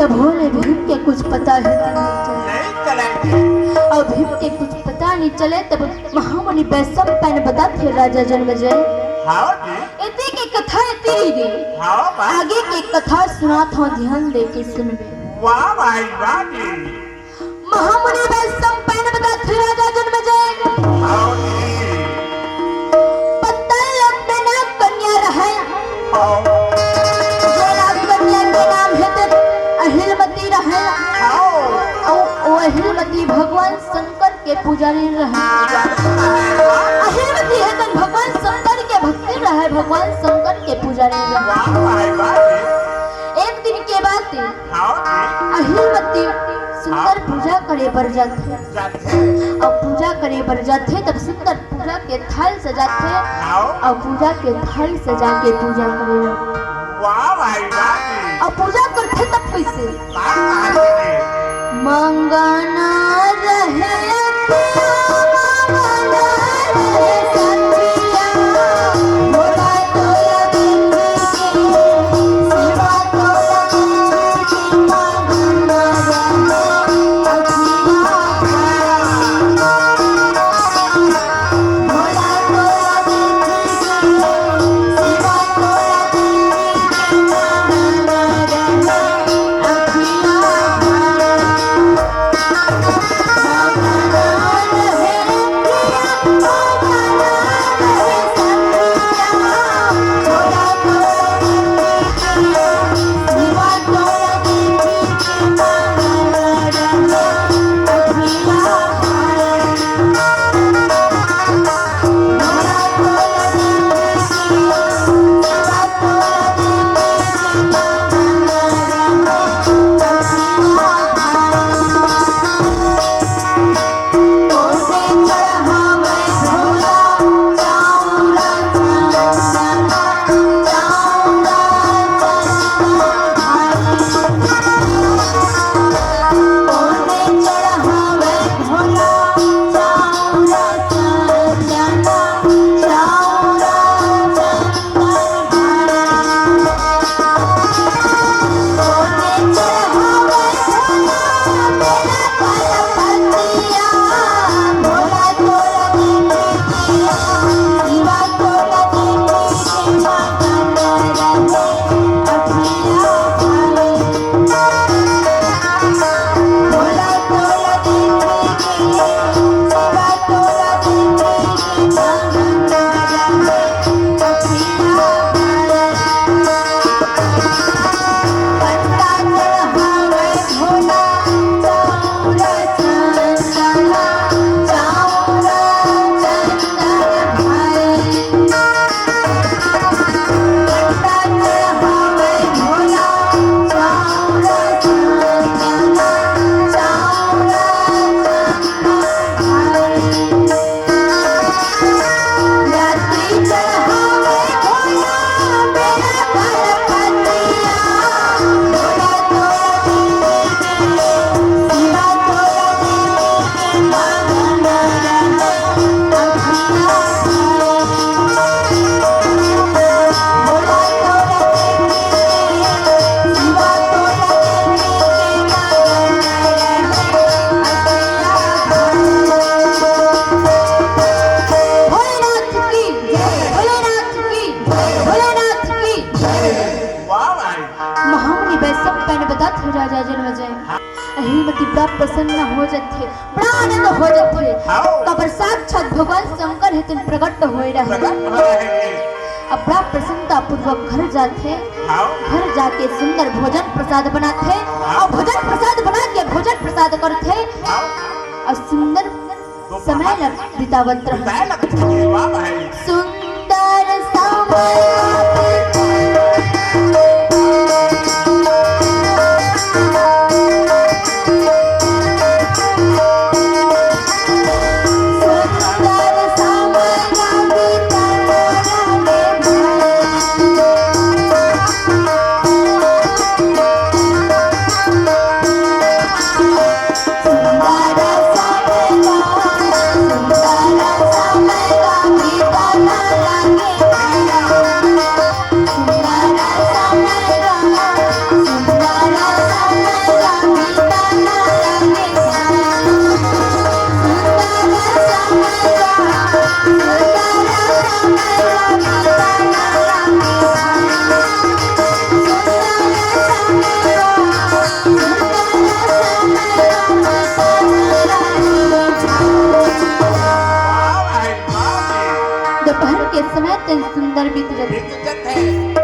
तो भोले भीम के कुछ पता ही नहीं चलेंगे। और भीम के कुछ पता नहीं चले तब महामुनि वैश्व पैन बता थे राजा जन्मेजय। हाँ जी। इतनी की कथा इतनी दी। हाँ भाई। आगे की कथा सुनाता हूँ, ध्यान दे के सुनबे। वाह भाई वाह जी। महामुनि वैश्व पैन बता थे राजा जन्मेजय। हाँ जी। पत्तल में ना कन्या रहे। हाँ। कन्या के नाम है अहिलमती रहे। हाँ। अहिलमती भगवान शंकर के पुजारी रहे। अहिलमती है तो भगवान शंकर के भक्ति रहे, भगवान शंकर के पुजारी रहे। वाह भाई वाह जी। एक दिन के बाद हाँ जी। अहिलमती सुंदर पूजा करे बर जाते। जाते। अब पूजा करे बर जाते तब सुंदर पूजा के थाल सजाते। हाँ। और पूजा के थाल सजा के पूजा करे। वाह भाई वाह जी। और पूजा करते तब कैसे मंगना रहे राजा जन्मेजय। अहिलमती बड़ा प्रसन्न हो जाते, बड़ा आनंद हो जाते। कबर साक्षात भगवान शंकर हेतु प्रकट हो रहे। अब बड़ा प्रसन्नता पूर्वक घर जाते। घर जाके सुंदर भोजन प्रसाद बनाते और भोजन प्रसाद बना के भोजन प्रसाद करते और सुंदर समय बितावत रहे। सुंदर समय दोपहर के समय तन सुंदर बीत जाते बीत है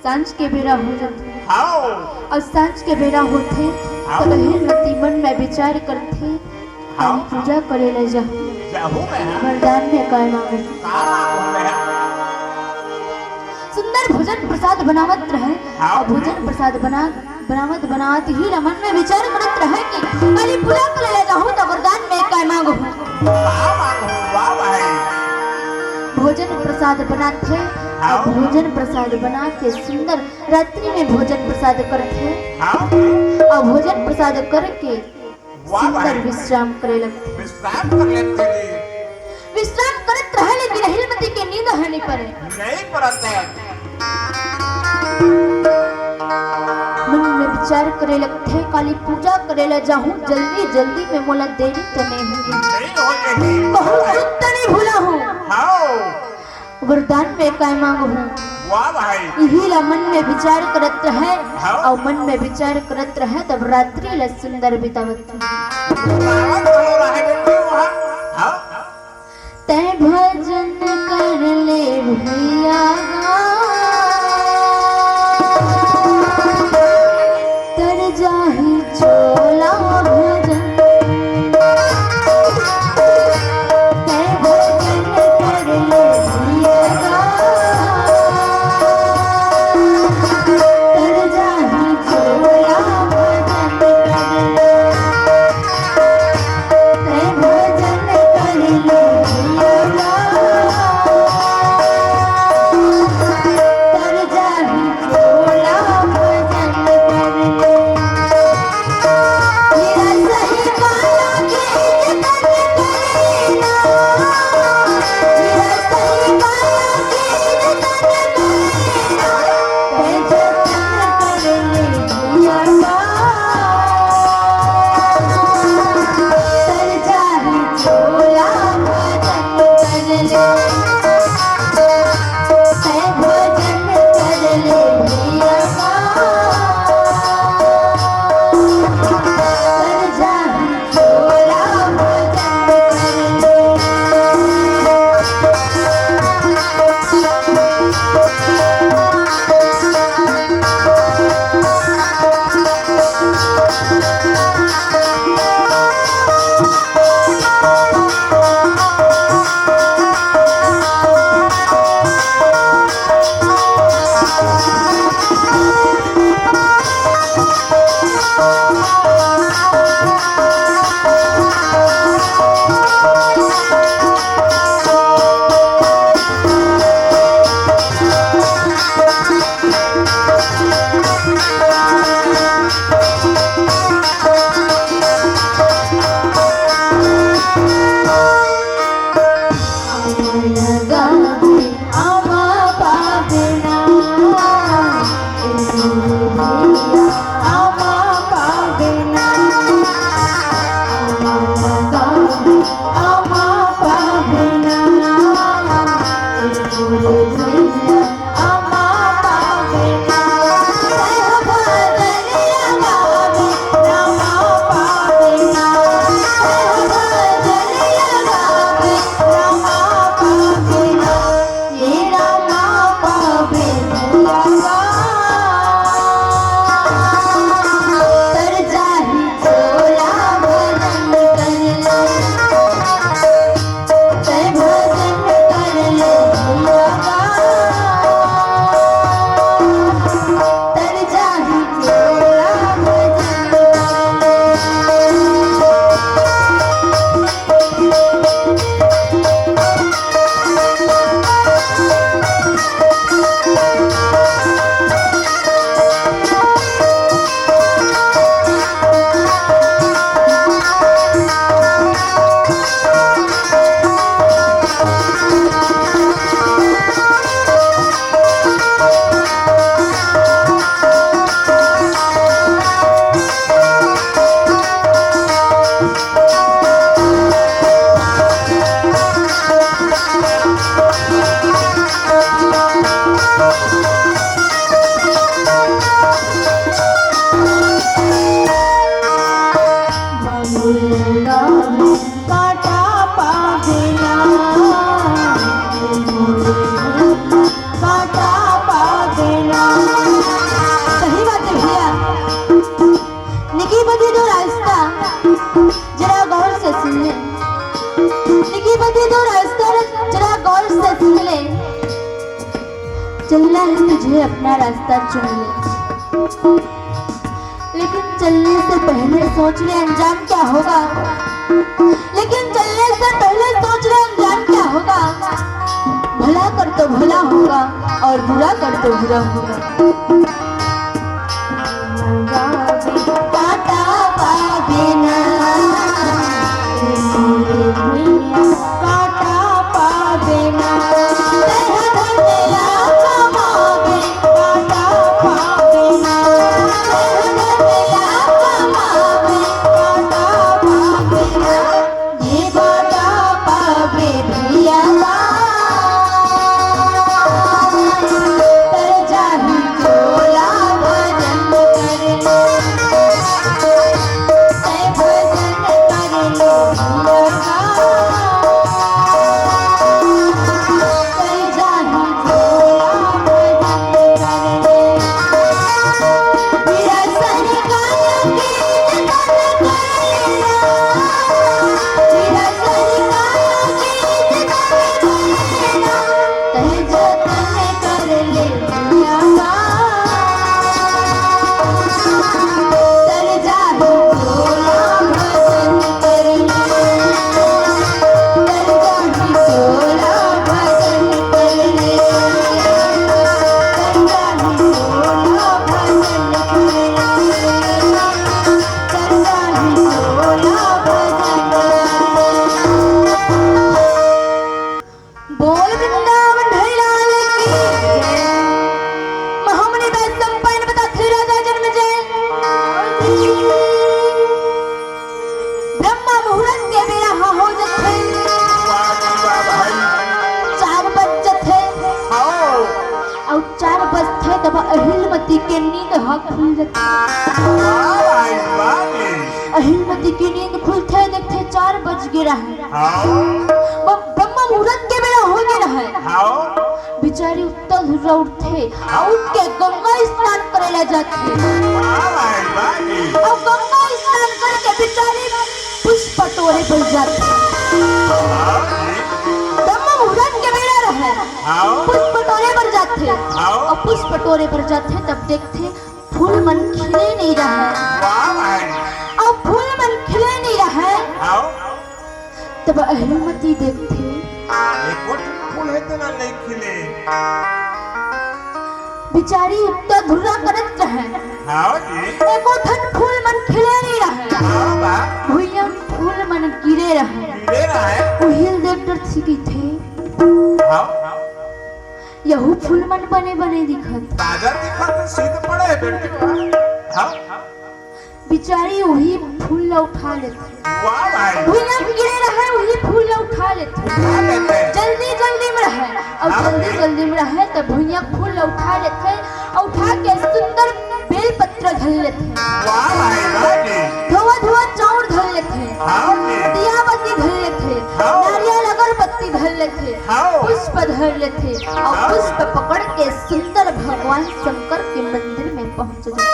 सांझ के बेरा हो जाते आओ और सांझ के बेरा होते तब हेमवती मन में विचार करते हम पूजा करे ले जाऊं जाहू मैं वरदान में काय मांगे काला हूं मैं सुंदर भोजन प्रसाद बनावत रहे और भोजन प्रसाद बनावत बनावत ही मन में विचार करत रहे कि अरे पूजा करे ले जाऊं तो वरदान में काय मांगू वाह भाई भोजन प्रसाद बनाते और भोजन प्रसाद बना के सुंदर रात्रि में भोजन प्रसाद करते और भोजन प्रसाद करके सुंदर विश्राम करे लगते विश्राम कर लेते जी विश्राम करत रहे लेकिन हेमवती के नींद हनी पड़े नहीं परते मन में विचार करे लगते काली पूजा करे ले जाऊं जल्दी जल्दी में मोला देरी तो नहीं होगी नहीं हो जाएगी बहुत कुछ तो नहीं भूला हूँ आओ वरदान में काय मांगू हूँ वाह भाई यही ला मन में विचार करत रहे और मन में विचार करत रहे तब रात्रि ला सुंदर बितावत रावण हो रहा है बेटी वहां हाँ तै भजन कर ले भैया तर जाहि चोला भजन तै भजन कर ले भैया तर जाहि चोला भजन कर तै ये तो रास्ता जरा गौर से सुन ले। चलना है तुझे अपना रास्ता चुन ले, लेकिन चलने से पहले सोच ले अंजाम क्या होगा। लेकिन चलने से पहले सोच ले अंजाम क्या होगा। भला कर तो भला होगा और बुरा कर तो बुरा होगा। काटा पावे ना काटा पावे ना अहिलमती के नींद खुल जाती। अहिलमती की नींद खुलते देखते 4 बज गिरा है। ब्रह्म मुहूर्त के बेला हो गया है। बेचारी उत्तर उठे और उठ के गंगा स्नान करेला जाते। और गंगा स्नान करके बेचारी पुष्प टोरे पर जाते। ब्रह्म मुहूर्त के बेला रहे पुष्प टोरे पर जाते। और पुष्प टोरे पर जाते तब देखते फूल मन खिले नहीं रहा। और फूल मन खिले नहीं रहा तब अहिलमती देखते फूल है तो नहीं खिले। बिचारी तो धुर्रा करत रहे। एको धन फूल मन खिले नहीं रहा। भुइया फूल मन गिरे रहे। उहिल देख डर सीखी थे। यहू फूल मन बने बने दिखत। ताजा दिखत सीध पड़े बेटे। बिचारी वही फूल उठा लेते। वाह भाई। भुइया गिरे रहे वही फूल उठा लेते। जल्दी जल्दी में रहे और जल्दी जल्दी में रहे तब भुइया फूल उठा लेते। उठा के सुंदर बेल पत्र धर लेते। वाह भाई। धुआ धुआ चाउर धर लेते। दिया बत्ती धर लेते। नारियल अगरबत्ती धर लेते। पुष्प धर लेते और पुष्प पकड़ के सुंदर भगवान शंकर के मंदिर में पहुंच जाते।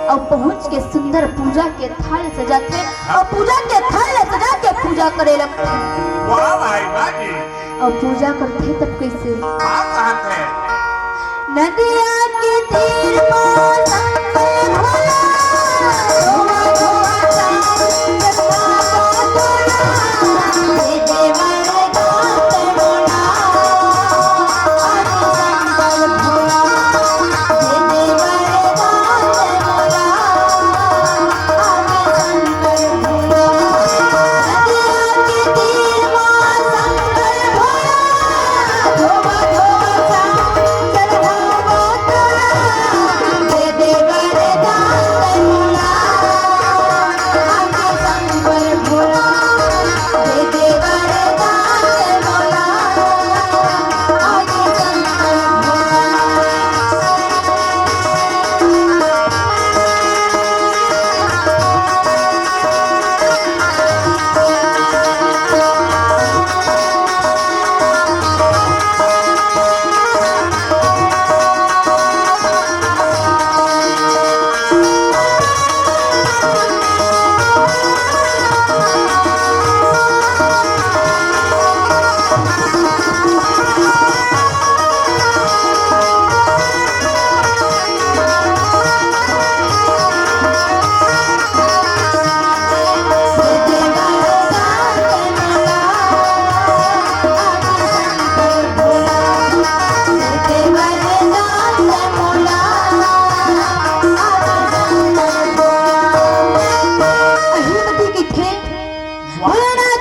और पहुंच के सुंदर पूजा के थाल सजाते और पूजा के थाल सजा के पूजा करे लगते। और पूजा करते तब कैसे नदिया के तीर पर शंकर भोला धुआ धुआ चांद जगता तोला हे देवर गाते मोला आदि शंकर भोला हे देवर गाते मोला आदि शंकर भोला नदिया के तीर पर शंकर भोला धुआ धुआ चांद जगता तोला हे देवर गाते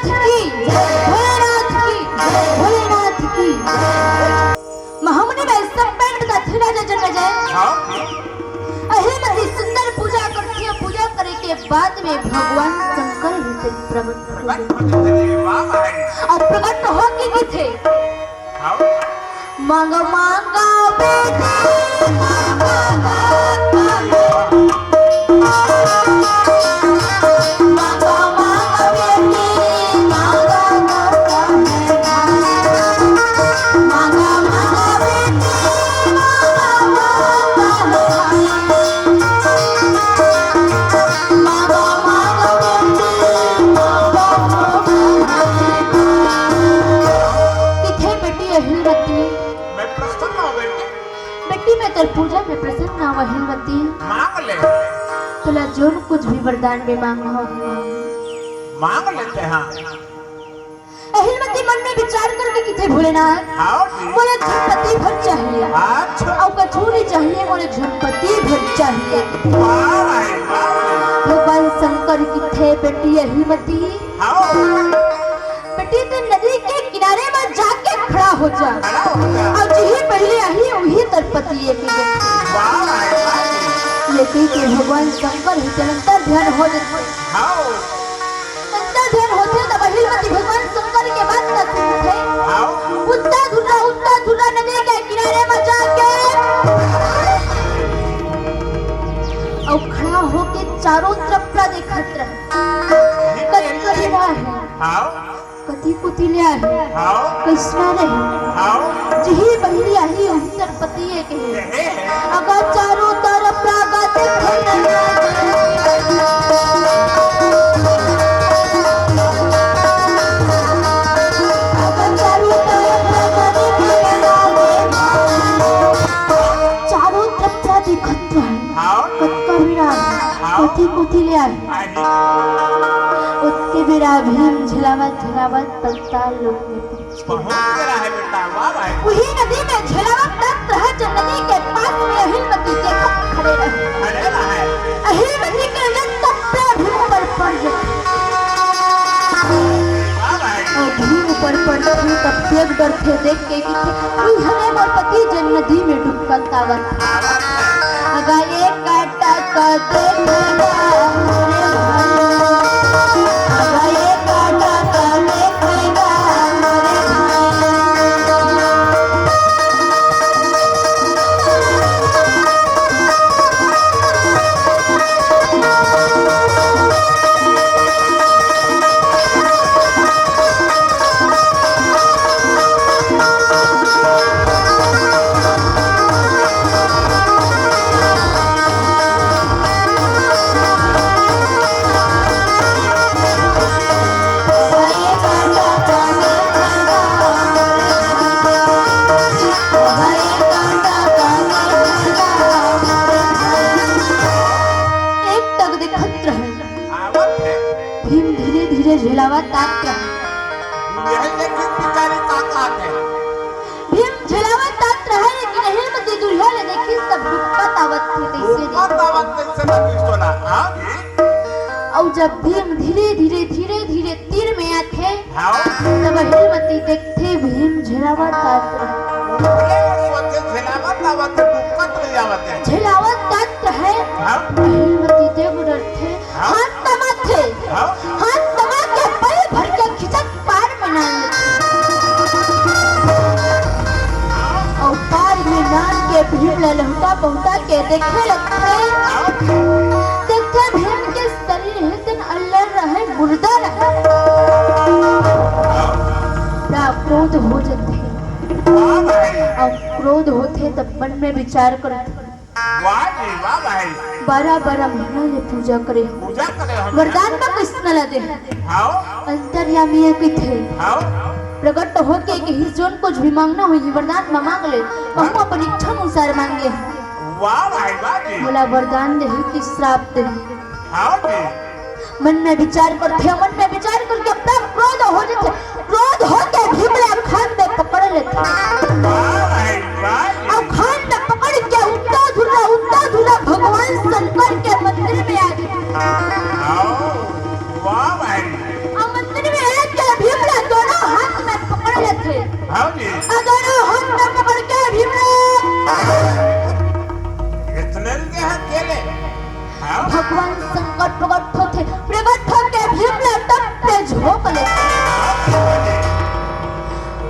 की भोलेनाथ की भोलेनाथ की महामुनि में सब पेंट का थिरा जन जाए हाँ अहिमती सुंदर पूजा करती है। पूजा करे के बाद में भगवान शंकर होते प्रकट वाह भाई और प्रकट हो के थे हाँ मांगा मांगा बेटा मांगा मैं प्रसन्न हूँ बेटी बेटी मैं तेरे पूजा में प्रसन्न हूँ अहिलवती मांग ले तुला जो कुछ भी वरदान में मांगा हो मांग लेते हैं अहिलवती मन में विचार करके किथे भोलेनाथ हाँ जी मुझे झटपति भर चाहिए अच्छा और कछु नहीं चाहिए मुझे झटपति भर चाहिए वाह भाई वाह भगवान शंकर किथे बेटी अहिलवती हाँ बेटी तो नदी के किनारे में जाके खड़ा हो जा खड़ा हो जा और जी पहले आई वही तरपति एक वाह भाई वाह लेकिन के भगवान शंकर ही अंतर ध्यान हो जाते हाँ अंतर ध्यान होते तब अहिलवती भगवान शंकर के बात न सुनते हाँ उत्ता धुला नदी के किनारे में जाके और खड़ा होके चारों तरफ का देखत रहे कभी है हाँ कति कुतिल्या है हाँ कृष्णा रहे हाँ जही बहिरी आई अंतर पति के है अगर चारों तरफ प्रागत चारों तरफ क्या दिखत है हाँ कत्का बिरा कति कुतिल्या उत्ते बिरा भीम झलावत पलता लोग में पहुँच गया है बेटा वाह भाई वही नदी में झलावत तट रहा जो नदी के पास में अहिलवती देखो खड़े रहे खड़े रहा है अहिलवती के रक्त पे भीम पर पड़ गए वाह भाई और भीम पर पड़ती तब देख डर थे देख के कि कोई हमें मोर पति जन नदी में डूबकर तावत अगा ये काटा का देखा अगा ये काटा का देखा झिलावत तात यह देखिए बेचारी ताकत है भीम झिलावत तात रहा लेकिन अहिलवती दुल्हा ने देखी सब दुखत आवत थे कैसे ऊपर दावत कैसे लगी सोना हां और जब भीम धीरे-धीरे तीर में आते हां तब अहिलवती देखते भीम झिलावत तात बोले सोचे झिलावत दावत दुखत ले आवत है झिलावत तात है हां अहिलवती देख डरते हाथ तमाथे हां हाथ तमा के पल भर के खिचक पार में नान और पार में नान के भीम ललहुटा बहुता के देखे लगते देखते भीम के शरीर हितन अल्लर रहे मुर्दा रहे बड़ा क्रोध हो जाते वाह भाई और क्रोध होते तब मन में विचार करते वाह जी वाह भाई 12 महीना ले पूजा करे पूजा करे हम वरदान का कृष्ण ला दे हां अंतर्यामी के थे हां प्रकट होके कि ही जोन कुछ भी मांगना हो ये वरदान में मांग ले हम अपन इच्छा अनुसार मांगे वाह भाई वाह जी बोला वरदान दे कि श्राप दे हां जी मन में विचार करके अपना क्रोध हो जाते क्रोध होके भीमला खान में पकड़ लेते वाह भाई वाह जी और खान में पकड़ के उल्टा धुला भगवान शंकर के मंदिर में आ गए आओ वाह भाई और मंदिर में आके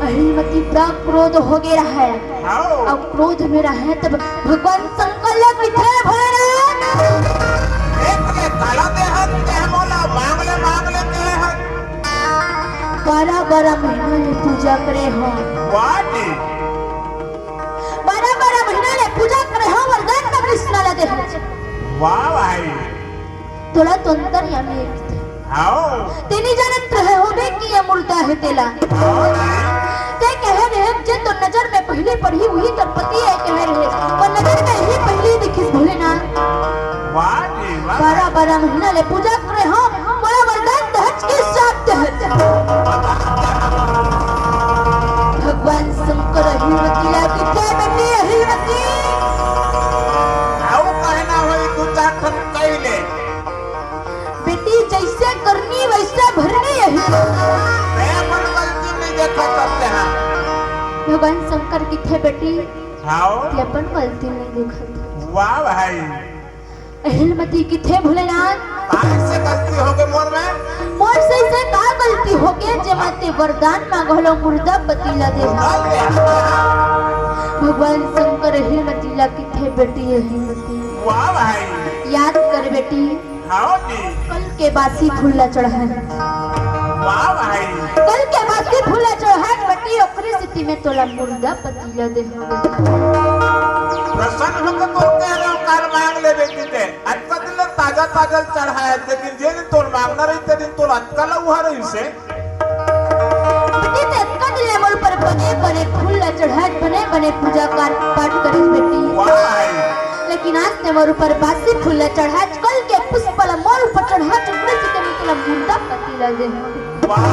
अहिलमती बड़ा क्रोध हो गया है। आओ अब क्रोध में रहे तब भगवान शंकर लग किथे भोलेनाथ एक ले काला देहत के मोला मांग ले के हत 12 महीना ले पूजा करे हो। वाटी 12 महीना ले पूजा करे हो वरदान का कृष्ण ला दे वाह भाई तोला तो अंतर या में आओ तेनी जानत रहे हो बे कि ये मुर्दा है तेला ते कह रहे जे तो नजर में पहले पढ़ी हुई तो पति है कह रहे और नजर में ही पहले दिखिस भोलेनाथ वाटी 12 महीना ले पूजा करे हो मोला वरदान दहज के साथ दहज भगवान शंकर अहिलमती ला किथे बेटी अहिलमती आओ कहना होई तू चाठन कइले बेटी जैसे करनी वैसे भरनी अहिलमती मैं अपन गलती नहीं देखा करते हैं भगवान शंकर किथे बेटी आओ ये अपन गलती नहीं देखा वाह भाई अहिलमती किथे भोलेनाथ कहाँ से गलती हो गई मोर में मोर से का गलती हो गया जे माते वरदान मांगलो मुर्दा पतिला दे गल गया भगवान शंकर अहिलमती ला किथे बेटी अहिलमती वाह भाई याद कर बेटी आओ जी कल के बासी फूला चढ़ा वाह भाई कल के बासी फूला चढ़ा बेटी ओकरे स्थिति में तोला मुर्दा पतिला दे प्रसन्न होकर तो कह रहे हो कार मांग ले बेटी ते अच्छा दिन ताजा चढ़ाया लेकिन जे दिन तोर मांगना रही ते दिन तोर अटका हुआ रही से बेटी ते कद लेवल पर बने फूला चढ़ा बने पूजा पाठ करिस बेटी वाह भाई लेकिन आज ने मोर ऊपर बासी फूला चढ़ा कल के पुष्पला मोर ऊपर चढ़ा चुकड़े से कमी तोला मुर्दा पतिला दे वाह